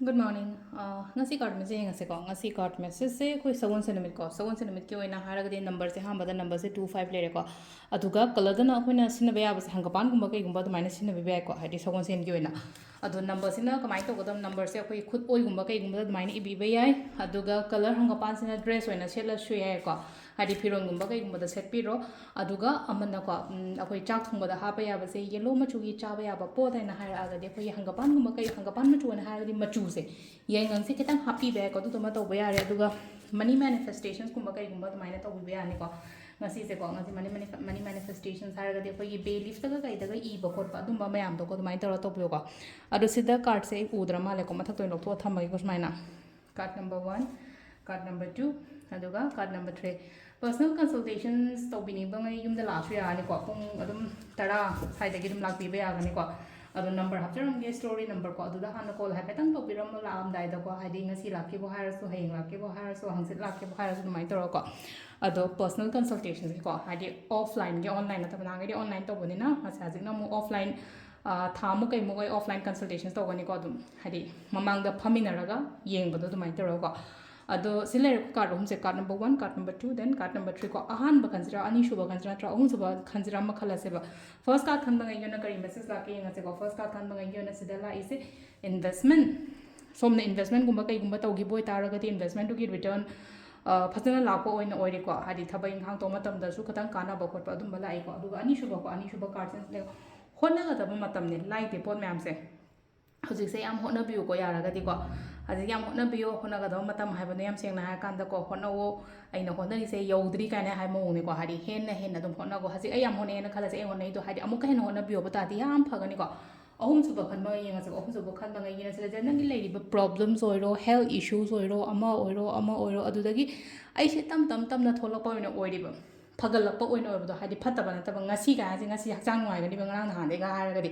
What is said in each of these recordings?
Good morning. Ngasi card message ngase ko ngasi card message se koi seven centimeter ko seven centimeter ki oina haragadi number se ham bada number se 25 lere ko aduga color da na koina sinna be abase hangapan gumba kai gumba maina sinna be ko hadi seven cm ki oina adu number sina kamai to godam number se koi khud oi gumba kai gumba maina ibi be yai aduga color hangapan sina dress oina sela shu yai ko hadi piron gumba kai gumba da set piro aduga amana ko akoi chak thungba da ha pa ya base yellow machu gi cha ba ya ba po dai na haraga de koi hangapan gumba kai hangapan machu na haragadi machu se yang se kitang happy be ko du ma to ba yare aduga money manifestations kumba kai gumba maina to be yani ko ngasi se ko ngasi money manifestations haragadi koi gi be lift ga kai daga i ba ko pa dum ba mayam to ko mai to to ko adu sida card se udra male ko mathak to no to thamai ko maina card number 1 card number 2 aduga card number 3 personal consultations to bini bangai yum da la su ya ni ko pung adum tara sai da gi dum lak bi ba ya ga ni ko adu number hapcharam ge story number ko adu da han call ha petang to biram la am dai da ko hadi ngasi lakhi bo harasu hayeng lakhi bo harasu hangsit lakhi bo harasu mai to ko adu personal consultations ko hadi offline ge online na ta na ge online to boni na asa jing na mu offline tha mu kai mu kai offline consultations to gani ko dum hadi mamang da phaminaraga yeng bodo dum mai to ko ado sile card home se card number 1 card number 2 then card number 3 ko ahan ba kanjira ani shuba kanjira tra ahun suba kanjira makhala se ba first card khan bangai yona kari message la ke ngase ko first card khan bangai yona sidala ise investment somna investment gumba kai gumba tawgi boy taraga ti investment to gi return phasana lako oina oire ko hadi thabai inghang to matam da su khatang kana ba khot pa dum bala ai ko adu ani shuba card sense le honna ga da matam ne like te pot ma'am se hojik se am honna biu ko yara ga di ko hojik am honna biu honna ga da matam hai ba ne yam seng na ha kan da ko honna wo ai na honna ri se yaudri ka ne hai mo ne ko hadi hen na dum honna go hojik ai am honna na khala se ai honna do hadi amuk hen honna biu ba ta di am pha ga ni ko ahum suba khan ma yenga se ahum suba khan ma ngai se le nang gi ba problems oiro health issues oiro ama oiro adu dagi ai se tam na tholak pa oina oiri ba fagalakpa oina oibdo hadi phataba na taba ngasi ga ji ngasi hakjang ngai ga ni ba ngrang na hande ga haraga di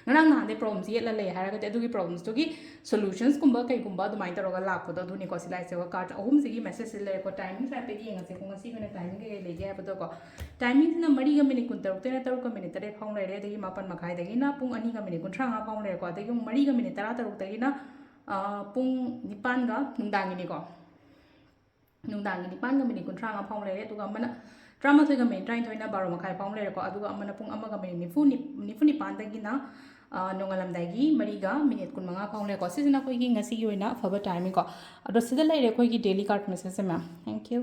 ngrang na hande problems yetla le haraga di adugi problems to gi solutions kumba kai kumba du mai taroga lakpo do ni ko silai se wa card ahum se gi message le ko timing sa pe gi ngase ko ngasi gane timing ge le ge ba do ko timing na mari ga minute kun taruk te na taruk ka minute tare phang le re de gi mapan makhai de gi na pung ani ga minute kun thang ga phang le ko de gi mari ga minute tara taruk te gi na pung nipan ga nungdang ni ko nungdang ni nipan ga minute kun thang ga phang le re tu ga mana drama thoi ga main train thoi na baro makai phang le ko aduga amana pung amaga main nifu ni pan da gi na nongalam dai gi mari ga minute kun manga phang le ko sisina koi gi ngasi gi oina Afaba timing ko ado sida lai re koi gi daily card message ma thank you